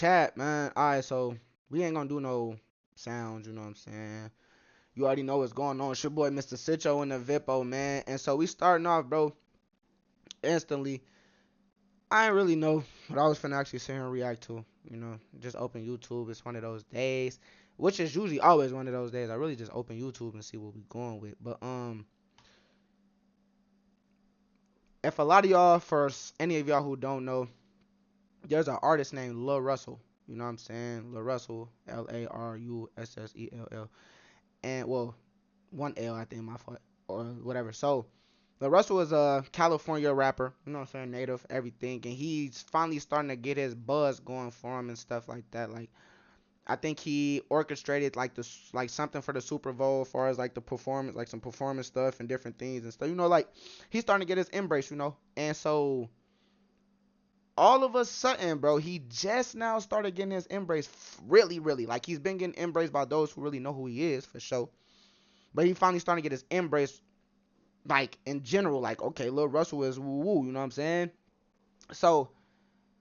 chat, man. All right, so we ain't gonna do no sounds, you know what I'm saying? You already know what's going on. It's your boy, Mr. Sitcho in the Vippo, man. And so we starting off, bro, instantly. I ain't really know what I was finna actually sit here and react to. You know, just open YouTube. It's one of those days, which is usually always one of those days. I really just open YouTube and see what we going with. But if a lot of y'all, any of y'all who don't know, there's an artist named Larussell. You know what I'm saying? Larussell, Larussell. And well, one L I think my fault or whatever. So Larussell is a California rapper, you know what I'm saying, native, everything, and he's finally starting to get his buzz going for him and stuff like that. Like I think he orchestrated like something for the Super Bowl as far as like the performance, like some performance stuff and different things and stuff. You know, like he's starting to get his embrace, you know. And so all of a sudden, bro, he just now started getting his embrace really, really. Like he's been getting embraced by those who really know who he is for sure. But he finally starting to get his embrace, like in general, like okay, Lil Russell is woo woo, you know what I'm saying? So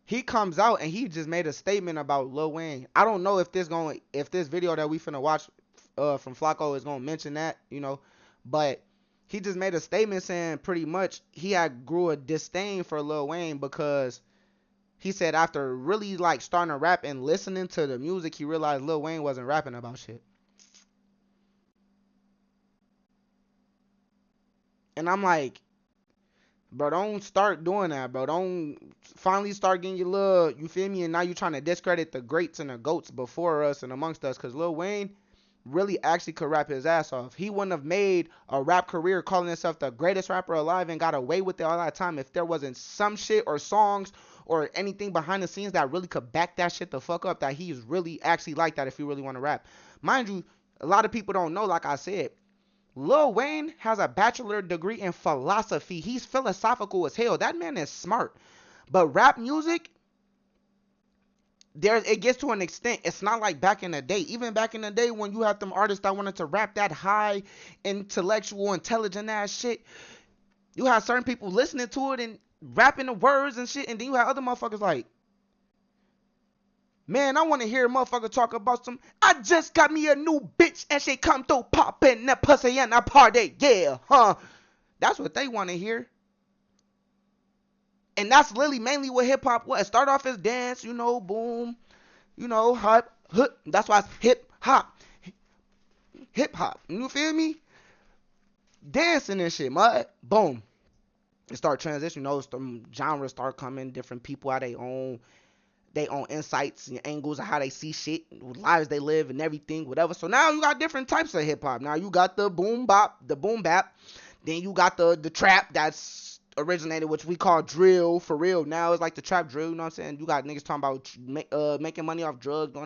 he comes out and he just made a statement about Lil Wayne. I don't know if this video that we finna watch from Flacco is gonna mention that, you know, but he just made a statement saying pretty much he had grew a disdain for Lil Wayne because he said after really like starting to rap and listening to the music, he realized Lil Wayne wasn't rapping about shit. And I'm like, bro, don't start doing that, bro. Don't finally start getting your little, you feel me? And now you trying to discredit the greats and the goats before us and amongst us. Because Lil Wayne really actually could rap his ass off. He wouldn't have made a rap career calling himself the greatest rapper alive and got away with it all that time if there wasn't some shit or songs or anything behind the scenes that really could back that shit the fuck up, that he's really actually like that if you really want to rap. Mind you, a lot of people don't know, like I said, Lil Wayne has a bachelor degree in philosophy. He's philosophical as hell. That man is smart. But rap music, it gets to an extent. It's not like back in the day. Even back in the day when you had them artists that wanted to rap that high, intellectual, intelligent ass shit, you had certain people listening to it and rapping the words and shit, and then you had other motherfuckers like, man, I want to hear a motherfucker talk about some, I just got me a new bitch and she come through popping that pussy and that party, yeah, huh? That's what they want to hear. And that's literally mainly what hip hop was. Start off as dance, you know, boom, you know, hype, that's why it's hip hop. Hip hop, you feel me? Dancing and shit, mud, boom. It start transitioning, you know, some genres start coming, different people have their own insights and angles of how they see shit, lives they live and everything, whatever. So now you got different types of hip hop. Now you got the boom bop, the boom bap. Then you got the trap that's originated, which we call drill for real. Now it's like the trap drill, you know what I'm saying? You got niggas talking about making money off drugs,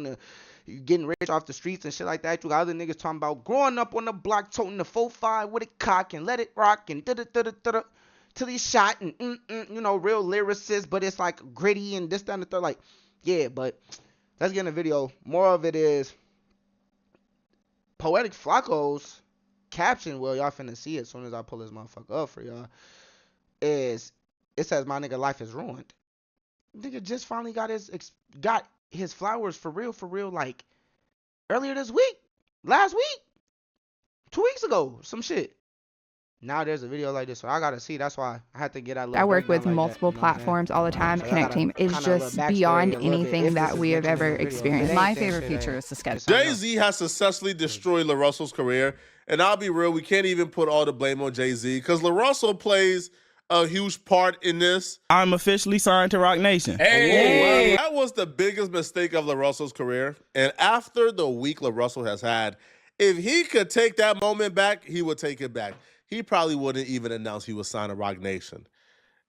getting rich off the streets and shit like that. You got other niggas talking about growing up on the block, toting the 4-5 with a cock and let it rock and da-da-da-da-da till he's shot and you know, real lyricists, but it's like gritty and this, that, and the third. Like, yeah, but let's get in the video. More of it is Poetic Flacco's caption. Well, y'all finna see it as soon as I pull this motherfucker up for y'all. It says my nigga life is ruined. Nigga just finally got his flowers for real, like earlier this week, last week, 2 weeks ago, some shit. Now there's a video like this, so I gotta see. That's why I had to get that little I work with like multiple that, you know platforms all the time. So Connecting is just beyond anything that we have ever experienced. My favorite feature is the sketch. Jay-Z has successfully destroyed Larussell's career, and I'll be real, we can't even put all the blame on Jay-Z because Larussell plays a huge part in this. I'm officially signed to Rock Nation. Hey! That was the biggest mistake of Larussell's career, and after the week Larussell has had, if he could take that moment back, he would take it back. He probably wouldn't even announce he was signed to Rock Nation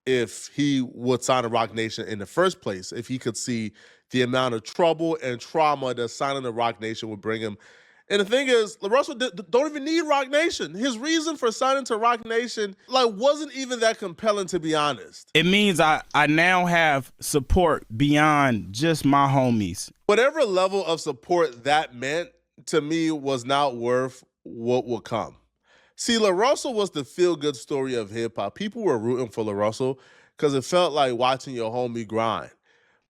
if he would sign to Rock Nation in the first place, if he could see the amount of trouble and trauma that signing to Rock Nation would bring him. And the thing is, Larussell don't even need Rock Nation. His reason for signing to Rock Nation wasn't even that compelling, to be honest. It means I now have support beyond just my homies. Whatever level of support that meant, to me, was not worth what would come. See, Larussell was the feel-good story of hip-hop. People were rooting for Larussell because it felt like watching your homie grind.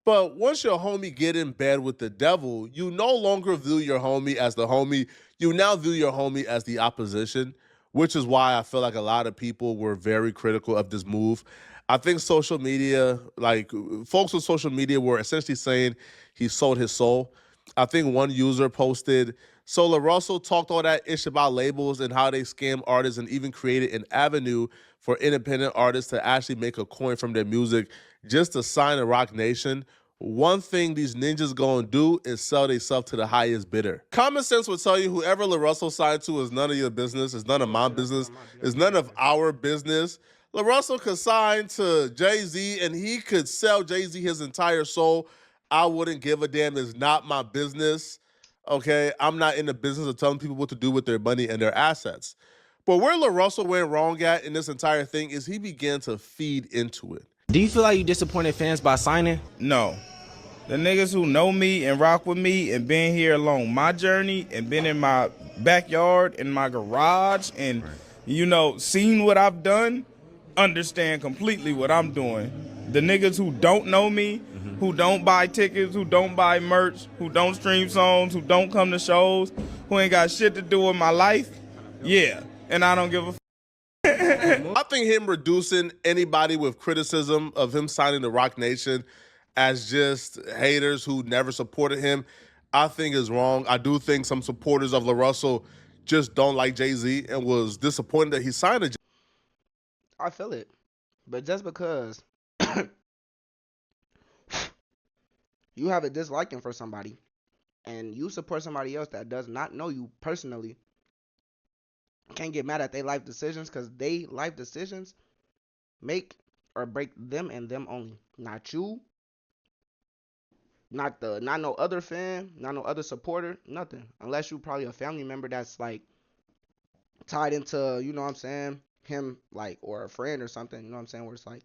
But once your homie get in bed with the devil, you no longer view your homie as the homie. You now view your homie as the opposition, which is why I feel like a lot of people were very critical of this move. I think social media, like folks on social media were essentially saying he sold his soul. I think one user posted, so Larussell talked all that ish about labels and how they scam artists and even created an avenue for independent artists to actually make a coin from their music just to sign a Rock Nation. One thing these ninjas gonna do is sell themselves to the highest bidder. Common sense would tell you whoever Larussell signed to is none of your business, is none of my business, is none of our business. Larussell could sign to Jay-Z and he could sell Jay-Z his entire soul. I wouldn't give a damn. It's not my business. Okay, I'm not in the business of telling people what to do with their money and their assets. But where Larussell went wrong at in this entire thing is he began to feed into it. Do you feel like you disappointed fans by signing? No. The niggas who know me and rock with me and been here along my journey and been in my backyard, in my garage, and, you know, seen what I've done, understand completely what I'm doing. The niggas who don't know me, who don't buy tickets, who don't buy merch, who don't stream songs, who don't come to shows, who ain't got shit to do with my life, yeah. And I don't give a I think him reducing anybody with criticism of him signing the Rock Nation as just haters who never supported him, I think is wrong. I do think some supporters of Larussell just don't like Jay-Z and was disappointed that he signed a. I feel it. But just because you have a disliking for somebody and you support somebody else that does not know you personally, can't get mad at their life decisions, because they life decisions make or break them and them only. Not you, not no other fan, not no other supporter, nothing. Unless you probably a family member that's like tied into, you know what I'm saying, him, like, or a friend or something, you know what I'm saying, where it's like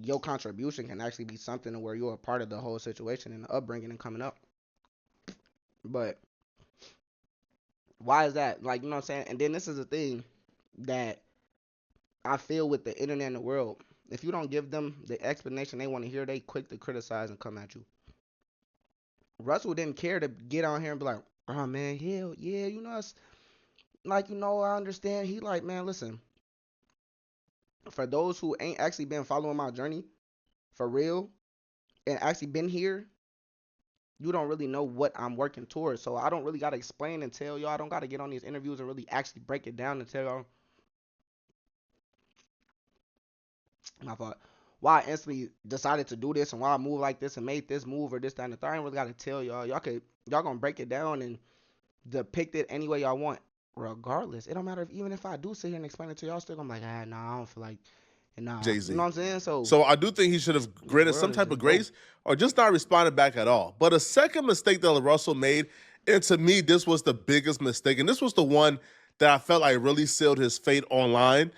your contribution can actually be something where you're a part of the whole situation and the upbringing and coming up. But why is that? Like, you know what I'm saying? And then this is the thing that I feel with the internet and the world. If you don't give them the explanation they want to hear, they quick to criticize and come at you. Russell didn't care to get on here and be like, oh man, yeah, you know, it's like, you know, I understand. He like, man, listen, for those who ain't actually been following my journey for real and actually been here, you don't really know what I'm working towards. So I don't really got to explain and tell y'all. I don't got to get on these interviews and really actually break it down and tell y'all. My fault. Why I instantly decided to do this and why I moved like this and made this move or this, that, and the third. I ain't really got to tell y'all. Y'all gonna break it down and depict it any way y'all want. Regardless, it don't matter even if I do sit here and explain it to y'all, still gonna be like, nah, I don't feel like, and nah, Jay-Z. You know what I'm saying? So I do think he should have granted some type of grace or just not responded back at all. But a second mistake that Larussell made, and to me, this was the biggest mistake, and this was the one that I felt like really sealed his fate online,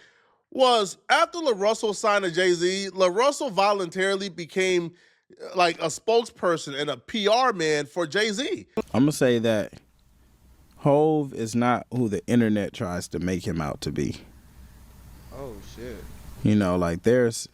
was after Larussell signed to Jay-Z, Larussell voluntarily became like a spokesperson and a PR man for Jay-Z. I'm going to say that Hove is not who the internet tries to make him out to be. Oh, shit. You know, like there's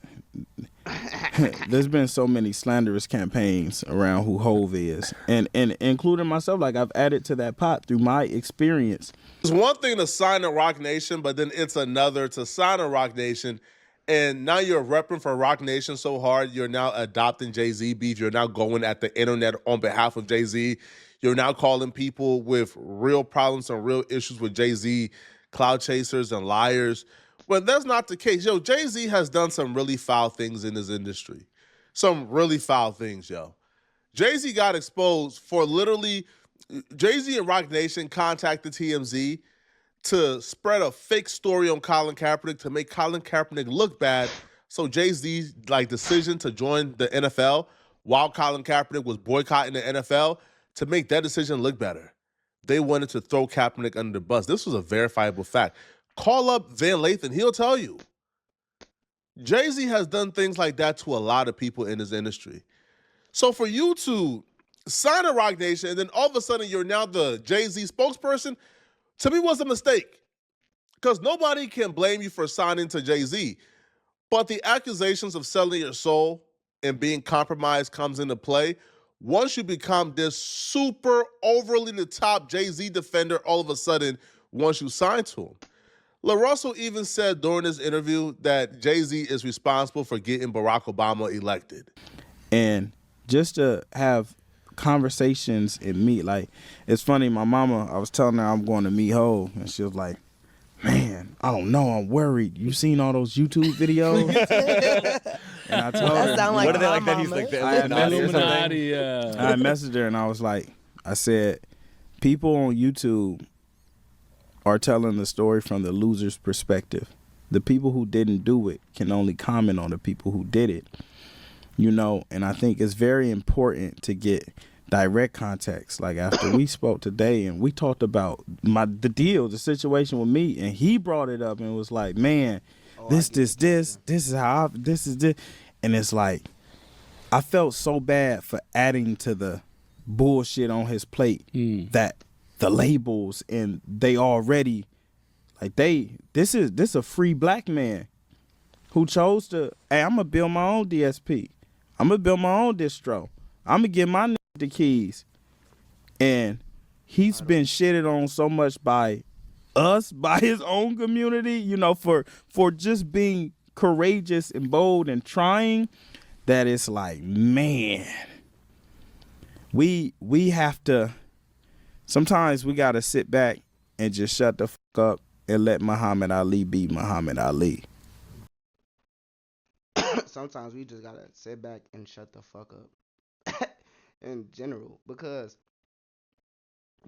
been so many slanderous campaigns around who Hove is, and including myself. Like, I've added to that pot through my experience. It's one thing to sign a Rock Nation, but then it's another to sign a Rock Nation, and now you're repping for Rock Nation so hard, you're now adopting Jay-Z beef. You're now going at the internet on behalf of Jay-Z. You're now calling people with real problems and real issues with Jay-Z cloud chasers and liars. But that's not the case. Yo, Jay-Z has done some really foul things in this industry. Some really foul things, yo. Jay-Z got exposed for literally, Jay-Z and Rock Nation contacted TMZ to spread a fake story on Colin Kaepernick to make Colin Kaepernick look bad. So Jay-Z's decision to join the NFL while Colin Kaepernick was boycotting the NFL to make that decision look better. They wanted to throw Kaepernick under the bus. This was a verifiable fact. Call up Van Lathan. He'll tell you. Jay-Z has done things like that to a lot of people in this industry. So for you to sign a Rock Nation and then all of a sudden you're now the Jay-Z spokesperson, to me was a mistake. Because nobody can blame you for signing to Jay-Z. But the accusations of selling your soul and being compromised comes into play, once you become this super overly the top Jay-Z defender all of a sudden once you sign to him. Larussell even said during this interview that Jay-Z is responsible for getting Barack Obama elected. And just to have conversations and meet, like, it's funny, my mama, I was telling her I'm going to meet Hov, and she was like, man, I don't know, I'm worried. You seen all those YouTube videos? And I told her, sound like what are they like that? mama. He's like the I had Illuminati or something? I messaged her and I was like, I said, people on YouTube are telling the story from the loser's perspective. The people who didn't do it can only comment on the people who did it. You know, and I think it's very important to get direct context. Like after we spoke today and we talked about the situation with me, and he brought it up and was like, man, this is how this is this. And it's like, I felt so bad for adding to the bullshit on his plate that the labels and they already, like this is a free black man who chose to, hey, I'm gonna build my own DSP. I'm gonna build my own distro. I'm gonna give my nigga the keys. And he's been shitted on so much by us, by his own community, you know, for just being courageous and bold and trying, that it's like, man, we have to, sometimes we gotta sit back and just shut the fuck up and let Muhammad Ali be Muhammad Ali. Sometimes we just gotta sit back and shut the fuck up in general, because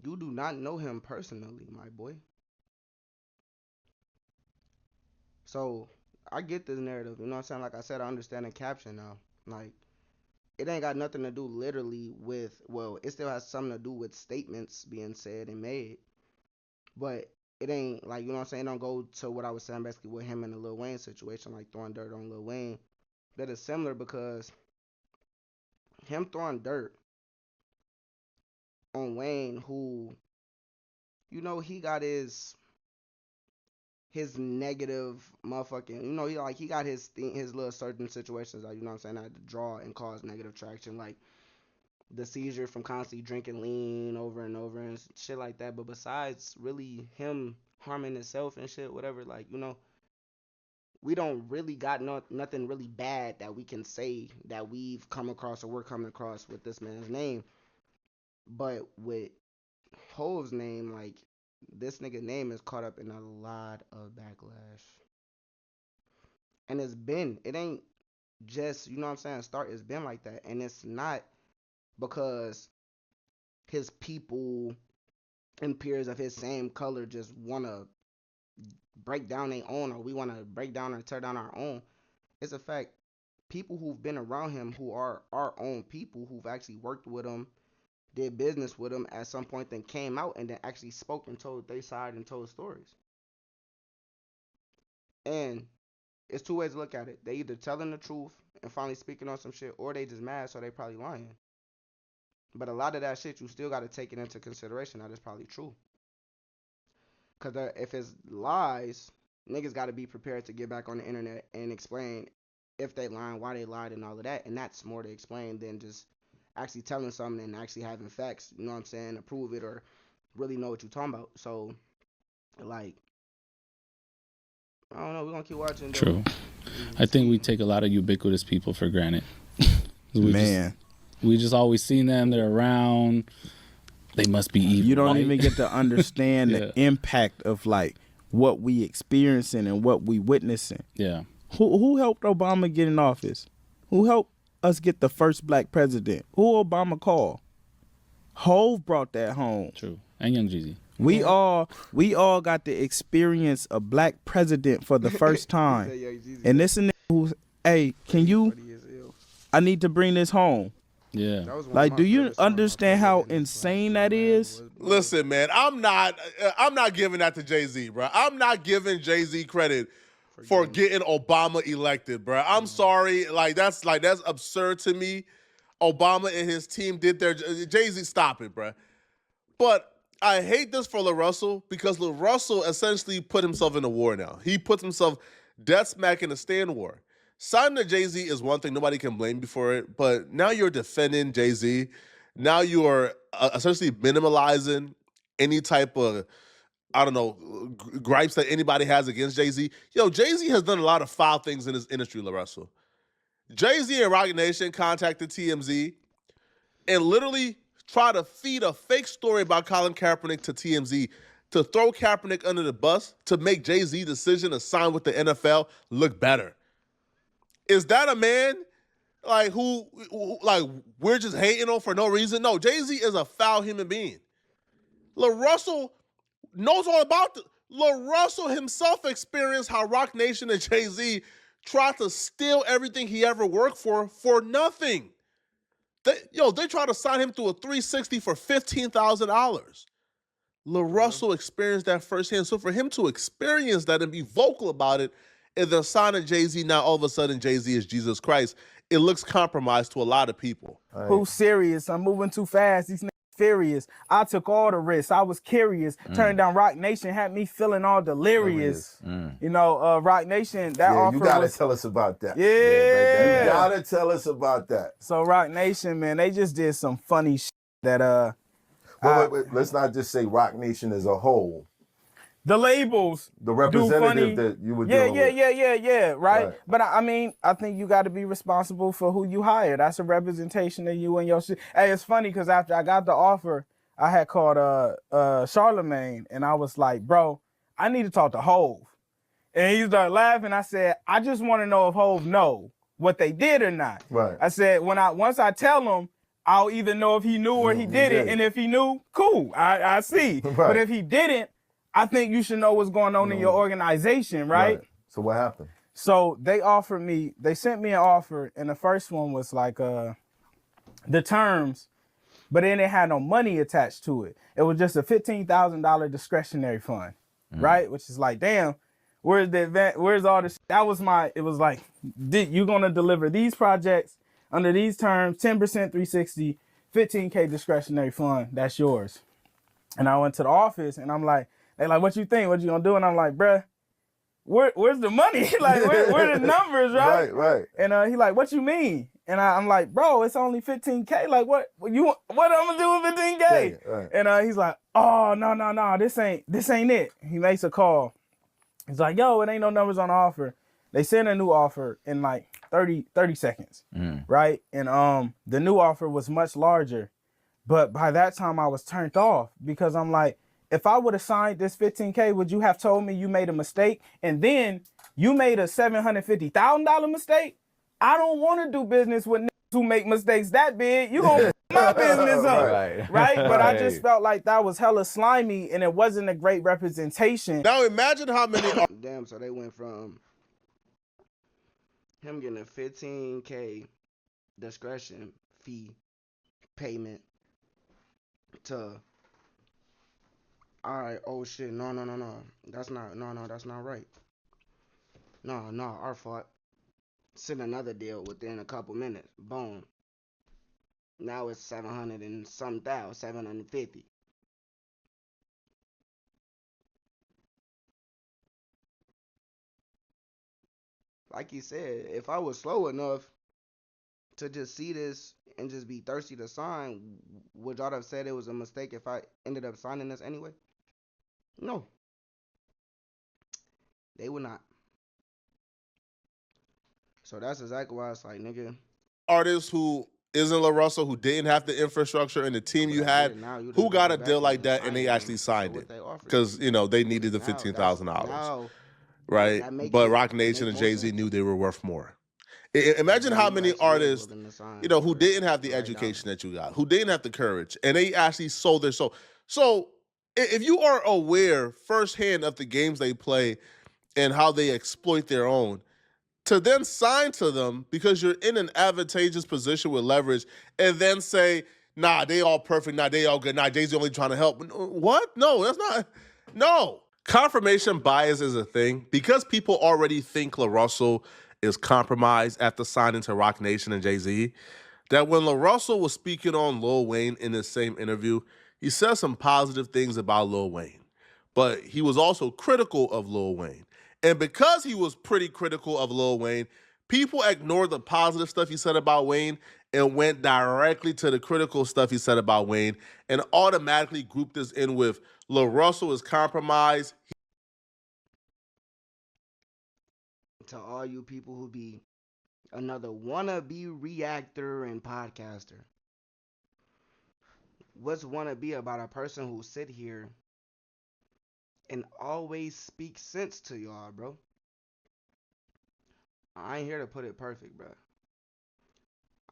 you do not know him personally, my boy. So I get this narrative, you know what I'm saying? Like I said, I understand the caption now. Like, it ain't got nothing to do literally with, well, it still has something to do with statements being said and made, but it ain't like, you know what I'm saying, it don't go to what I was saying basically with him and the Lil Wayne situation, like throwing dirt on Lil Wayne. That is similar, because him throwing dirt on Wayne, who, you know, he got his negative motherfucking, you know, he got his little certain situations, like, you know what I'm saying, that had to draw and cause negative traction, like the seizure from constantly drinking lean over and over and shit like that. But besides really him harming himself and shit, whatever, like, you know, we don't really got nothing really bad that we can say that we've come across or we're coming across with this man's name. But with Hov's name, like, this nigga name is caught up in a lot of backlash. And it ain't just, you know what I'm saying, it's been like that. And it's not because his people and peers of his same color just want to break down their own, or we want to break down or tear down our own. It's a fact, people who've been around him who are our own people, who've actually worked with him, did business with him at some point, then came out and then actually spoke and told their side and told stories. And it's two ways to look at it. They either telling the truth and finally speaking on some shit, or they just mad, so they probably lying. But a lot of that shit, you still got to take it into consideration that it's probably true. Because if it's lies, niggas got to be prepared to get back on the internet and explain if they lying, why they lied, and all of that. And that's more to explain than just actually telling something and actually having facts, you know what I'm saying, to prove it or really know what you're talking about. So, like, I don't know, we're going to keep watching. True. I think we take a lot of ubiquitous people for granted. We just always seen them, they're around, they must be evil. You don't even get to understand the impact of, like, what we experiencing and what we witnessing. Yeah. Who helped Obama get in office? Who helped us get the first black president? Who Obama called? Hov brought that home. True. And Young Jeezy. We all got to experience a black president for the first time. And this nigga who's, hey, can you, I need to bring this home. Yeah. Like, do you understand how insane that is? Listen, man, I'm not giving that to Jay-Z, bro. I'm not giving Jay-Z credit for getting Obama elected, bro. I'm sorry, that's absurd to me. Obama and his team did their, Jay-Z, stop it, bro. But I hate this for Larussell, because Larussell essentially put himself in a war now. He puts himself dead smack in a stand war. signing to Jay-Z is one thing. Nobody can blame you for it. But now you're defending Jay-Z. Now you are essentially minimalizing any type of, I don't know, gripes that anybody has against Jay-Z. Yo, Jay-Z has done a lot of foul things in this industry, Larussell. Jay-Z and Roc Nation contacted TMZ and literally tried to feed a fake story about Colin Kaepernick to TMZ to throw Kaepernick under the bus to make Jay-Z's decision to sign with the NFL look better. Is that a man like who like we're just hating on for no reason? No, Jay-Z is a foul human being. Larussell knows all about it. Larussell himself experienced how Roc Nation and Jay-Z tried to steal everything he ever worked for nothing. They tried to sign him to a 360 for $15,000. Larussell experienced that firsthand. So for him to experience that and be vocal about it, and then signing Jay-Z, now all of a sudden Jay-Z is Jesus Christ, it looks compromised to a lot of people. Right. Who's serious? I'm moving too fast. These niggas furious. I took all the risks. I was curious. Turned down Roc Nation, had me feeling all delirious. You know, Roc Nation, that offer you gotta tell us about that. Yeah. You gotta tell us about that. So Roc Nation, man, they just did some funny shit that wait. Let's not just say Roc Nation as a whole. The labels, the representative that you were dealing with. Yeah, right? But I mean, I think you got to be responsible for who you hire. That's a representation of you and your shit. Hey, it's funny because after I got the offer, I had called Charlemagne, and I was like, bro, I need to talk to Hove. And he started laughing. I said, I just want to know if Hove know what they did or not. Right. I said, once I tell him, I'll either know if he knew or he didn't. And if he knew, cool, I see. Right. But if he didn't, I think you should know what's going on in your organization, right? So what happened? So they sent me an offer, and the first one was like the terms, but then it had no money attached to it. It was just a $15,000 discretionary fund, right? Which is like, damn, where's the event? Where's all this? It was like, you're gonna deliver these projects under these terms, 10% 360, $15K discretionary fund, that's yours. And I went to the office, and I'm like, they like, what you think? What you gonna do? And I'm like, bruh, where's the money? Like, where the numbers, right? Right. And he like, what you mean? And I'm like, bro, it's only 15K. Like, what I'm gonna do with 15K? Right. And he's like, oh, no, this ain't it. He makes a call. He's like, yo, it ain't no numbers on the offer. They sent a new offer in like 30 seconds, right? And the new offer was much larger. But by that time, I was turned off because I'm like, if I would have signed this 15K, would you have told me you made a mistake? And then you made a $750,000 mistake? I don't want to do business with niggas who make mistakes that big. You gonna f my business up, right? But I just felt like that was hella slimy, and it wasn't a great representation. Now imagine how many. Damn, so they went from him getting a $15K discretion fee payment to, all right, oh shit, no, that's not right. No, our fault. Send another deal within a couple minutes. Boom. Now it's 700 and some thousand, 750. Like you said, if I was slow enough to just see this and just be thirsty to sign, would y'all have said it was a mistake if I ended up signing this anyway? No. They would not. So that's exactly why it's like, nigga. Artists who isn't Larussell, who didn't have the infrastructure and the team you had, who got a deal like that and they actually signed it? Because, they needed the $15,000. Right? But Roc Nation and Jay-Z knew they were worth more. Imagine how many artists, who didn't have the education that you got, who didn't have the courage, and they actually sold their soul. So if you are aware firsthand of the games they play and how they exploit their own, to then sign to them because you're in an advantageous position with leverage and then say, nah, they all perfect, nah, they all good, nah, Jay-Z only trying to help. What? No, that's not. No. Confirmation bias is a thing. Because people already think Larussell is compromised after signing to Roc Nation and Jay-Z, that when Larussell was speaking on Lil Wayne in the same interview, he said some positive things about Lil Wayne, but he was also critical of Lil Wayne. And because he was pretty critical of Lil Wayne, people ignored the positive stuff he said about Wayne and went directly to the critical stuff he said about Wayne and automatically grouped this in with Larussell is compromised. To all you people who be another wannabe reactor and podcaster. What's wannabe about a person who sit here and always speak sense to y'all, bro? I ain't here to put it perfect, bro.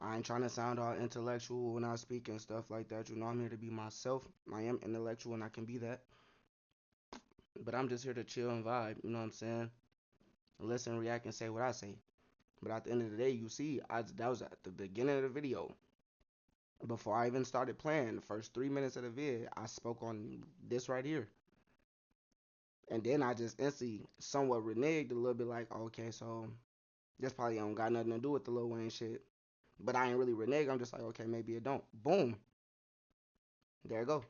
I ain't trying to sound all intellectual when I speak and stuff like that. You know, I'm here to be myself. I am intellectual and I can be that. But I'm just here to chill and vibe, you know what I'm saying? Listen, react, and say what I say. But at the end of the day, you see, that was at the beginning of the video. Before I even started playing, the first 3 minutes of the vid, I spoke on this right here. And then I just instantly somewhat reneged a little bit like, okay, so this probably don't got nothing to do with the Lil Wayne shit. But I ain't really renege. I'm just like, okay, maybe it don't. Boom. There you go.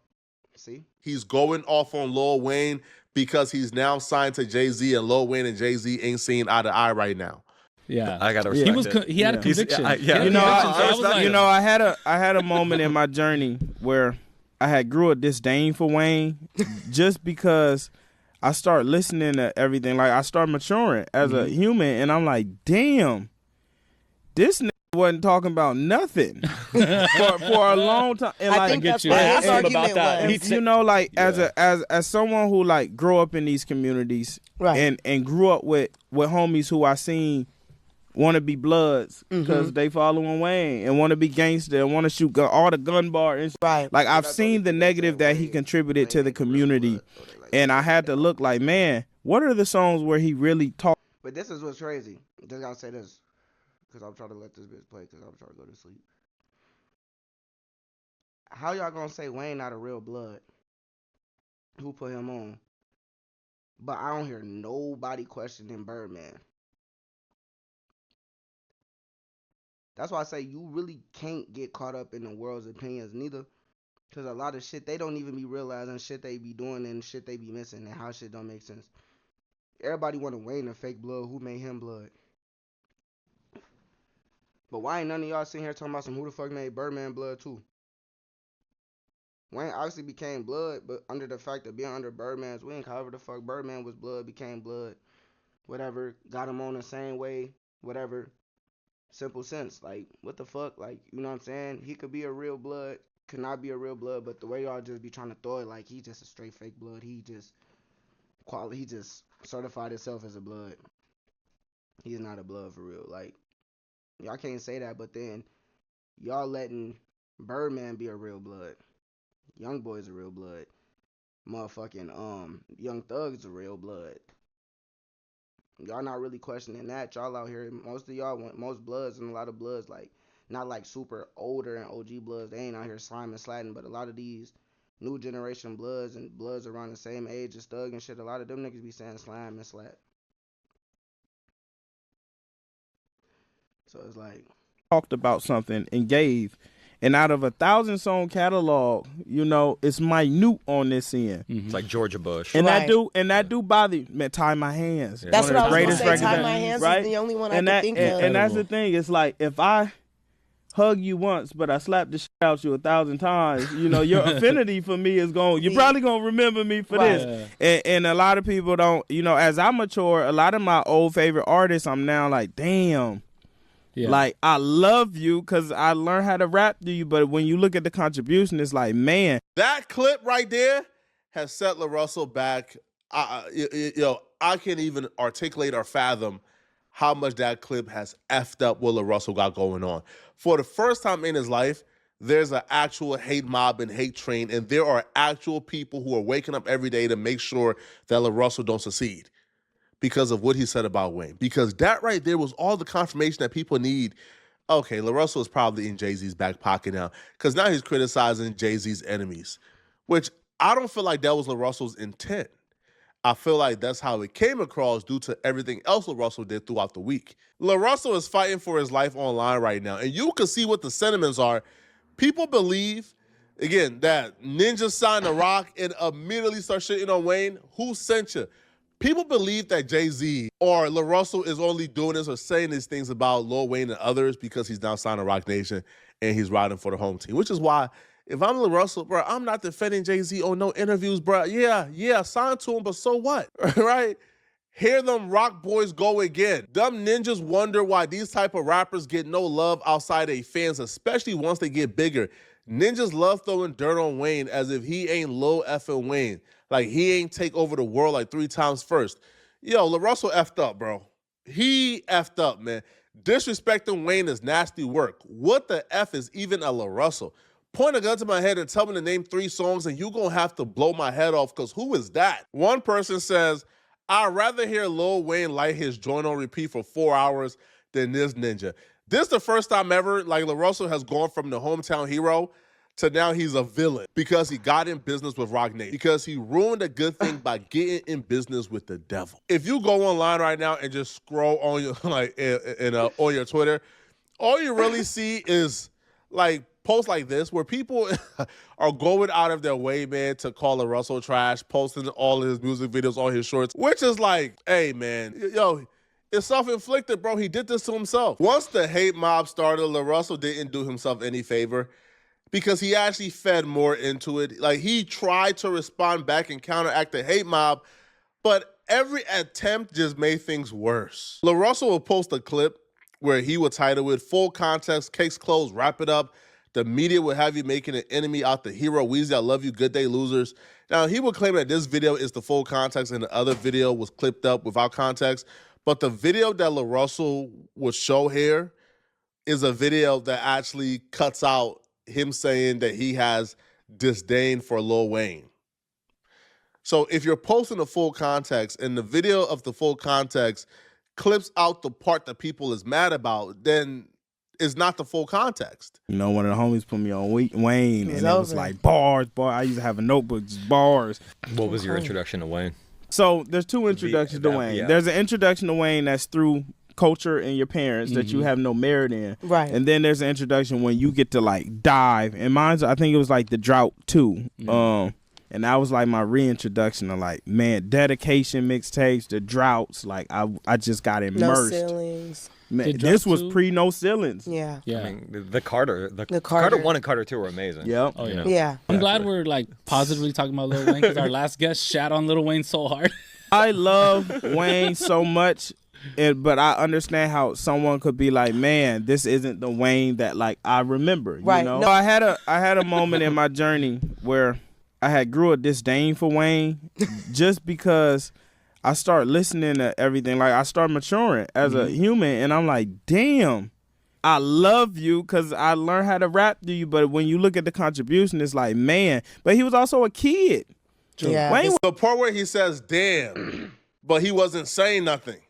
See? He's going off on Lil Wayne because he's now signed to Jay-Z, and Lil Wayne and Jay-Z ain't seeing eye to eye right now. Yeah, I gotta respect he had a conviction. I had a moment in my journey where I had grew a disdain for Wayne just because I started listening to everything. Like I started maturing as a human, and I'm like, damn, this nigga wasn't talking about nothing for a long time. And I think that's what his argument was. You know, like as someone who like grew up in these communities, right, and grew up with homies who I seen want to be bloods because they following Wayne and want to be gangster and want to shoot all the gun bar and right. Like I've seen the negative that he contributed to the community, and I had to look like, man, what are the songs where he really talked? But this is what's crazy. Just gotta say this, because I'm trying to let this bitch play, because I'm trying to go to sleep. How y'all gonna say Wayne not a real blood? Who put him on? But I don't hear nobody questioning Birdman. That's why I say you really can't get caught up in the world's opinions neither. Because a lot of shit, they don't even be realizing shit they be doing and shit they be missing and how shit don't make sense. Everybody want to Wayne a fake blood. Who made him blood? But why ain't none of y'all sitting here talking about some who the fuck made Birdman blood too? Wayne obviously became blood, but under the fact of being under Birdman's wing, however the fuck Birdman was blood, became blood. Whatever, got him on the same way, whatever. Simple sense, like, what the fuck, like, you know what I'm saying? He could be a real blood, could not be a real blood, but the way y'all just be trying to throw it, like, he just a straight fake blood, he just certified himself as a blood. He's not a blood for real, like, y'all can't say that, but then y'all letting Birdman be a real blood. Young Boy's a real blood. Motherfucking, Young Thug's a real blood. Y'all not really questioning that. Y'all out here, most of y'all want most bloods, and a lot of bloods, like, not like super older and OG bloods. They ain't out here sliming and slatting, but a lot of these new generation bloods and bloods around the same age as Thug and shit, a lot of them niggas be saying slime and slat. So it's like, talked about something and gave. And out of a 1,000-song catalog, you know, it's minute on this end. It's like Georgia Bush. And that do bother me. Tie My Hands. That's what I was going to say. Tie My Hands is the only one I can think of. And that's the thing. It's like, if I hug you once, but I slap the shit out you 1,000 times, you know, your affinity for me is going, you're probably going to remember me for this. And a lot of people don't, you know, as I mature, a lot of my old favorite artists, I'm now like, damn. Yeah. Like, I love you because I learned how to rap to you, but when you look at the contribution, it's like, man. That clip right there has set Larussell back. I can't even articulate or fathom how much that clip has effed up what Larussell got going on. For the first time in his life, there's an actual hate mob and hate train, and there are actual people who are waking up every day to make sure that Larussell don't succeed because of what he said about Wayne. Because that right there was all the confirmation that people need. Okay, Larussell is probably in Jay-Z's back pocket now, because now he's criticizing Jay-Z's enemies, which I don't feel like that was Larussell's intent. I feel like that's how it came across due to everything else Larussell did throughout the week. Larussell is fighting for his life online right now, and you can see what the sentiments are. People believe, again, that Ninja signed a rock and immediately start shitting on Wayne. Who sent you? People believe that Jay-Z or Larussell is only doing this or saying these things about Lil Wayne and others because he's now signed to Roc Nation and he's riding for the home team, which is why if I'm Larussell, bro, I'm not defending Jay-Z on no interviews, bro. Yeah, sign to him, but so what, right? Hear them rock boys go again. Dumb ninjas wonder why these type of rappers get no love outside their fans, especially once they get bigger. Ninjas love throwing dirt on Wayne as if he ain't Lil effing Wayne. Like he ain't take over the world like 3 times first. Yo, Larussell effed up, bro. He effed up, man. Disrespecting Wayne is nasty work. What the F is even a Larussell? Point a gun to my head and tell me to name 3 songs and you gonna have to blow my head off because who is that? One person says, I'd rather hear Lil Wayne light his joint on repeat for 4 hours than this ninja. This is the first time ever, like, Larussell has gone from the hometown hero to now he's a villain because he got in business with Roc Nation, because he ruined a good thing by getting in business with the devil. If you go online right now and just scroll on your, like, on your Twitter, all you really see is, like, posts like this where people are going out of their way, man, to call Larussell trash, posting all his music videos, all his shorts, which is like, hey, man, yo, it's self-inflicted, bro. He did this to himself. Once the hate mob started, Larussell didn't do himself any favor because he actually fed more into it. Like, he tried to respond back and counteract the hate mob, but every attempt just made things worse. Larussell will post a clip where he would title it, Full Context, Case Closed, Wrap It Up. The media will have you making an enemy out the hero. Weezy, I love you. Good day, losers. Now, he would claim that this video is the full context and the other video was clipped up without context. But the video that Larussell would show here is a video that actually cuts out him saying that he has disdain for Lil Wayne. So if you're posting the full context and the video of the full context clips out the part that people is mad about, then it's not the full context. You know, one of the homies put me on Wayne, and it was like bars. I used to have a notebook, just bars. What was your introduction to Wayne? So there's 2 introductions to Wayne. Yeah. There's an introduction to Wayne that's through culture and your parents that you have no merit in. Right. And then there's an introduction when you get to like dive. And mine's, I think it was like the Drought 2. And that was like my reintroduction to like, man, dedication mixtapes, the Droughts. Like I just got immersed. No ceilings. Man, this was pre No Ceilings. Yeah. I mean, the Carter 1 and Carter 2 were amazing. Yep. Oh, yeah. You know? Yeah. I'm glad we're like positively talking about Lil Wayne because our last guest shat on Lil Wayne so hard. I love Wayne so much, but I understand how someone could be like, man, this isn't the Wayne that like I remember. Right. You know? No. I had a moment in my journey where I had grew a disdain for Wayne just because I start listening to everything. Like, I start maturing as a human, and I'm like, damn, I love you because I learned how to rap to you. But when you look at the contribution, it's like, man. But he was also a kid. Yeah. Wayne The part where he says, damn, but he wasn't saying nothing.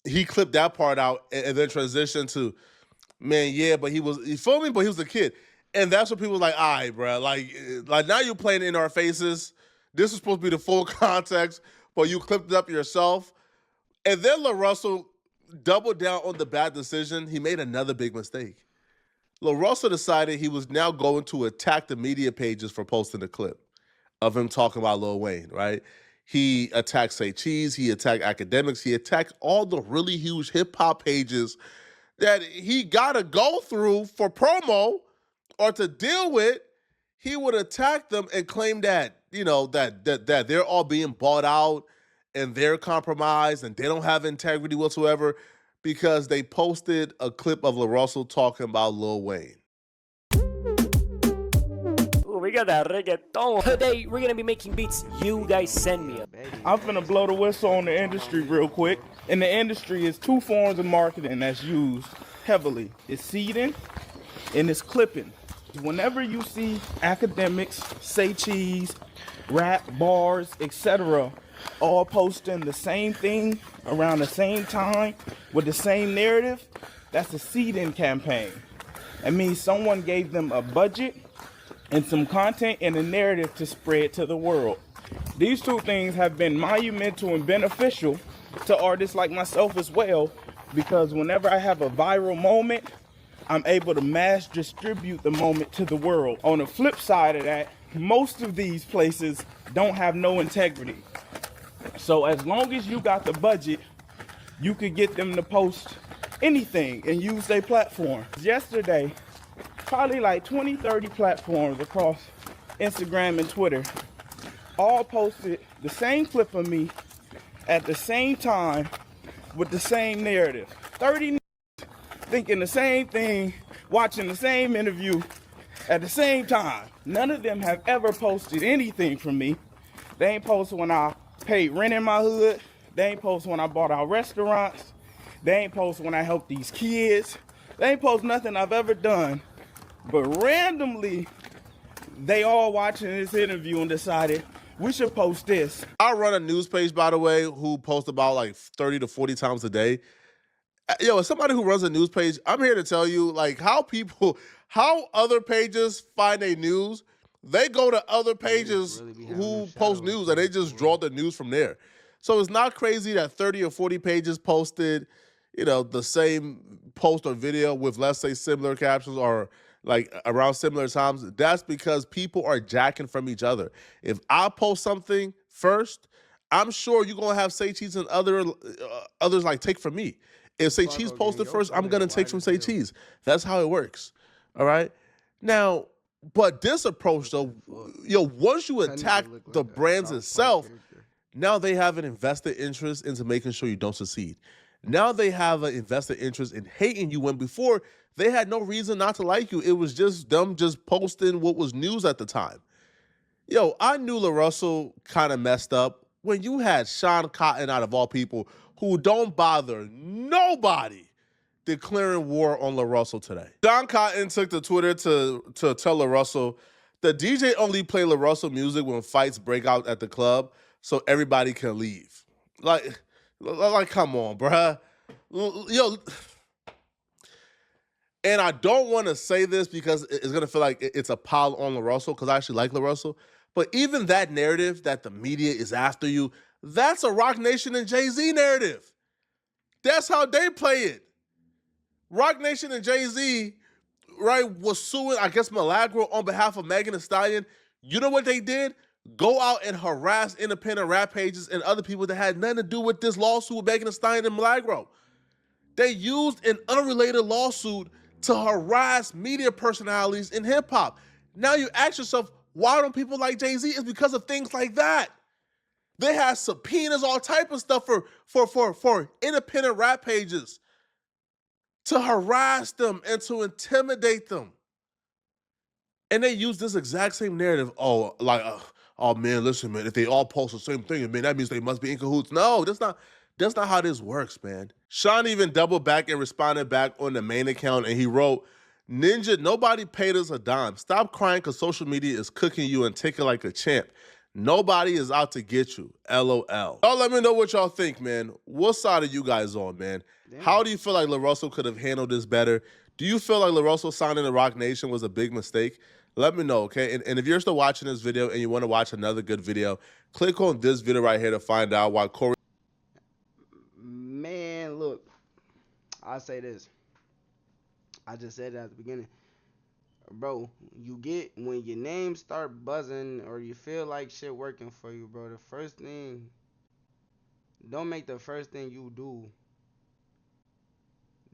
He clipped that part out and then transitioned to, man, yeah, but you feel me? But he was a kid. And that's what people like, all right, bro. Like now you're playing in our faces. This is supposed to be the full context, but you clipped it up yourself. And then Larussell doubled down on the bad decision. He made another big mistake. Larussell decided he was now going to attack the media pages for posting a clip of him talking about Lil Wayne, right? He attacked Say Cheese. He attacked academics. He attacked all the really huge hip-hop pages that he got to go through for promo or to deal with. He would attack them and claim that, you know, that they're all being bought out and they're compromised and they don't have integrity whatsoever because they posted a clip of Larussell talking about Lil Wayne. Ooh, we got that reggaeton. Today, we're going to be making beats you guys send me. I'm finna blow the whistle on the industry real quick. In the industry, is 2 forms of marketing that's used heavily. It's seeding and it's clipping. Whenever you see academics, Say Cheese, rap, bars, etc., all posting the same thing around the same time with the same narrative, that's a seeding campaign. That means someone gave them a budget and some content and a narrative to spread to the world. These 2 things have been monumental and beneficial to artists like myself as well, because whenever I have a viral moment, I'm able to mass distribute the moment to the world. On the flip side of that, most of these places don't have no integrity. So as long as you got the budget, you could get them to post anything and use their platform. Yesterday, probably like 20, 30 platforms across Instagram and Twitter all posted the same clip of me at the same time with the same narrative. 30 thinking the same thing, watching the same interview at the same time. None of them have ever posted anything from me. They ain't posted when I paid rent in my hood. They ain't posted when I bought out restaurants. They ain't posted when I helped these kids. They ain't posted nothing I've ever done. But randomly, they all watching this interview and decided we should post this. I run a news page, by the way, who posts about like 30 to 40 times a day. Yo, as somebody who runs a news page, I'm here to tell you, like, how other pages find a news, they go to other pages who post news, and they just draw the news from there. So it's not crazy that 30 or 40 pages posted, you know, the same post or video with, let's say, similar captions or like around similar times. That's because people are jacking from each other. If I post something first, I'm sure you're going to have Say Cheese and others like take from me. If Say Cheese posted first, I'm going to take from Say Cheese. That's how it works. All right? Now, but this approach, though, yo, once you attack the brands itself, now they have an invested interest into making sure you don't succeed. Now they have an invested interest in hating you when before they had no reason not to like you. It was just them just posting what was news at the time. Yo, I knew Larussell kind of messed up when you had Sean Cotton, out of all people, who don't bother nobody, declaring war on Larussell today. Sean Cotton took to Twitter to tell Larussell the DJ only play Larussell music when fights break out at the club so everybody can leave. Like come on, bruh. Yo, and I don't want to say this because it's going to feel like it's a pile on Larussell, because I actually like Larussell. But even that narrative that the media is after you, that's a Rock Nation and Jay-Z narrative. That's how they play it. Rock Nation and Jay-Z, right, was suing, I guess, Milagro on behalf of Megan Thee Stallion. You know what they did? Go out and harass independent rap pages and other people that had nothing to do with this lawsuit with Megan Thee Stallion and Milagro. They used an unrelated lawsuit to harass media personalities in hip-hop. Now you ask yourself, why don't people like Jay-Z? It's because of things like that. They had subpoenas, all type of stuff for independent rap pages to harass them and to intimidate them. And they use this exact same narrative. Oh, man, listen, man, if they all post the same thing, man, that means they must be in cahoots. No, that's not how this works, man. Sean even doubled back and responded back on the main account, and he wrote, "Ninja, nobody paid us a dime. Stop crying because social media is cooking you and taking like a champ. Nobody is out to get you. LOL." Y'all let me know what y'all think, man. What side are you guys on, man? Damn. How do you feel like Larussell could have handled this better? Do you feel like Larussell signing the Rock Nation was a big mistake? Let me know, okay? And if you're still watching this video and you want to watch another good video, click on this video right here to find out why Corey... Man, look, I'll say this. I just said it at the beginning. Bro, you get, when your name start buzzing or you feel like shit working for you, bro, the first thing, don't make the first thing you do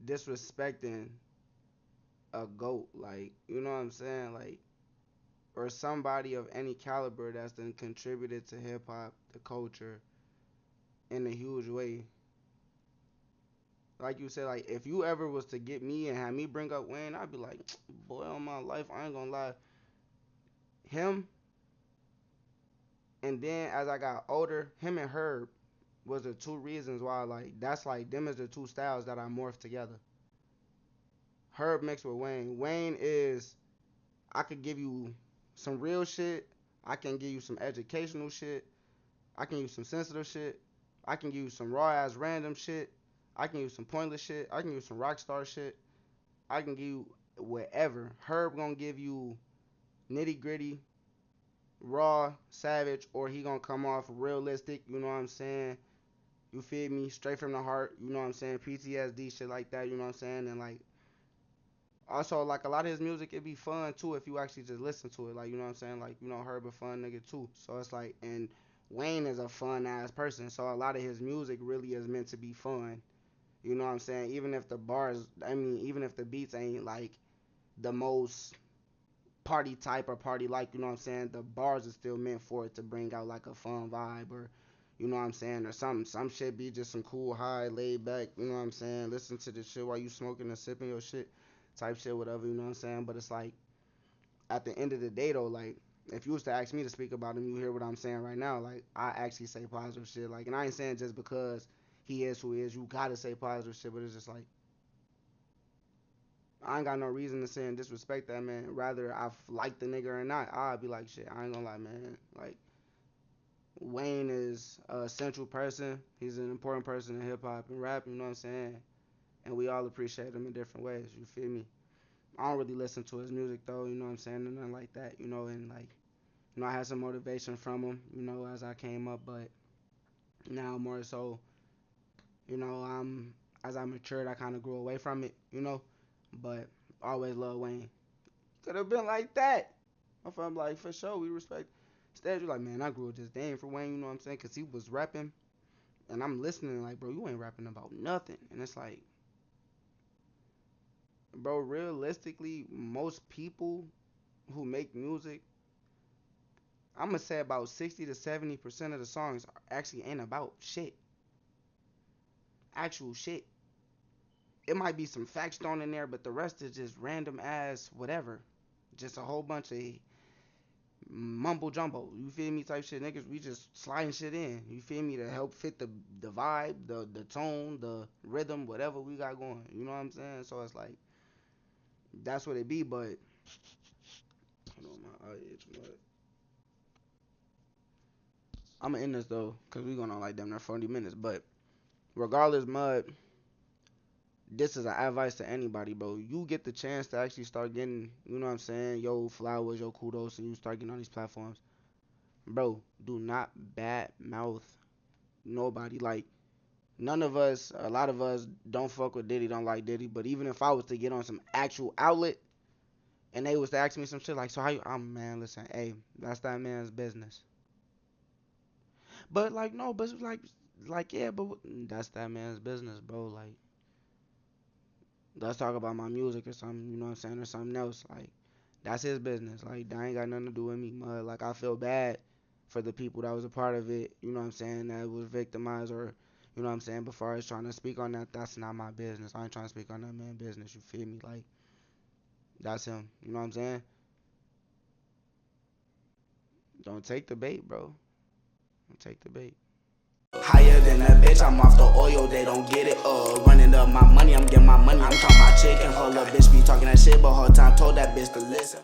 disrespecting a GOAT, like, you know what I'm saying, like, or somebody of any caliber that's done contributed to hip-hop, the culture, in a huge way. Like you said, like, if you ever was to get me and have me bring up Wayne, I'd be like, boy, on my life, I ain't gonna lie. Him, and then as I got older, him and Herb was the two reasons why, like, that's like, them is the two styles that I morphed together. Herb mixed with Wayne. Wayne is, I could give you some real shit. I can give you some educational shit. I can use some sensitive shit. I can give you some raw ass random shit. I can use some pointless shit. I can use some rock star shit. I can give you whatever. Herb gonna give you nitty gritty, raw, savage, or he gonna come off realistic, you know what I'm saying? You feel me? Straight from the heart, you know what I'm saying? PTSD, shit like that, you know what I'm saying? And like, also, like, a lot of his music, it'd be fun too if you actually just listen to it. Like, you know what I'm saying? Like, you know, Herb a fun nigga too. So it's like, and Wayne is a fun ass person, so a lot of his music really is meant to be fun. You know what I'm saying? Even if the bars, even if the beats ain't like the most party type or party like, you know what I'm saying? The bars are still meant for it to bring out like a fun vibe, or you know what I'm saying, or some shit be just some cool, high, laid back, you know what I'm saying? Listen to the shit while you smoking and sipping your shit, type shit, whatever, you know what I'm saying? But it's like, at the end of the day though, like, if you was to ask me to speak about him, you hear what I'm saying right now. Like, I actually say positive shit. Like, and I ain't saying just because he is who he is, you gotta say positive shit, but it's just like, I ain't got no reason to say and disrespect that man. Rather, I like the nigga or not, I'd be like, shit, I ain't gonna lie, man. Like, Wayne is a central person. He's an important person in hip hop and rap, you know what I'm saying? And we all appreciate him in different ways, you feel me? I don't really listen to his music though, you know what I'm saying, and nothing like that, you know, and like, you know, I had some motivation from him, you know, as I came up, but now more so, you know, as I matured, I kind of grew away from it, you know, but always love Wayne. Could have been like that. I'm like, for sure, we respect. Instead, you're like, man, I grew a disdain for Wayne, you know what I'm saying, because he was rapping, and I'm listening like, bro, you ain't rapping about nothing, and it's like, bro, realistically, most people who make music, I'm gonna say about 60 to 70% of the songs actually ain't about shit. Actual shit. It might be some facts thrown in there, but the rest is just random ass whatever. Just a whole bunch of mumble jumbo. You feel me? Type shit. Niggas, we just sliding shit in. You feel me? To help fit the vibe, the tone, the rhythm, whatever we got going. You know what I'm saying? So it's like, that's what it be, but hold on, my eye itch, what? I'm gonna end this though, cause we going on like damn near 40 minutes. But regardless, Mud, this is an advice to anybody, bro. You get the chance to actually start getting, you know what I'm saying, yo flowers, yo kudos, and you start getting on these platforms, bro. Do not bad mouth nobody. Like, none of us, a lot of us don't fuck with Diddy, don't like Diddy. But even if I was to get on some actual outlet and they was to ask me some shit like, so how you, man, listen, hey, that's that man's business. But like, no, but like, yeah, but that's that man's business, bro. Like, let's talk about my music or something, you know what I'm saying, or something else. Like, that's his business. Like, that ain't got nothing to do with me, Mud. Like, I feel bad for the people that was a part of it, you know what I'm saying, that was victimized, or, you know what I'm saying, before I was trying to speak on that, that's not my business. I ain't trying to speak on that man's business, you feel me? Like, that's him, you know what I'm saying? Don't take the bait, bro. Don't take the bait. Higher than a bitch, I'm off the oil, they don't get it. Running up my money, I'm getting my money. I'm talking about chicken, hold up, bitch be talking that shit, but whole time told that bitch to listen.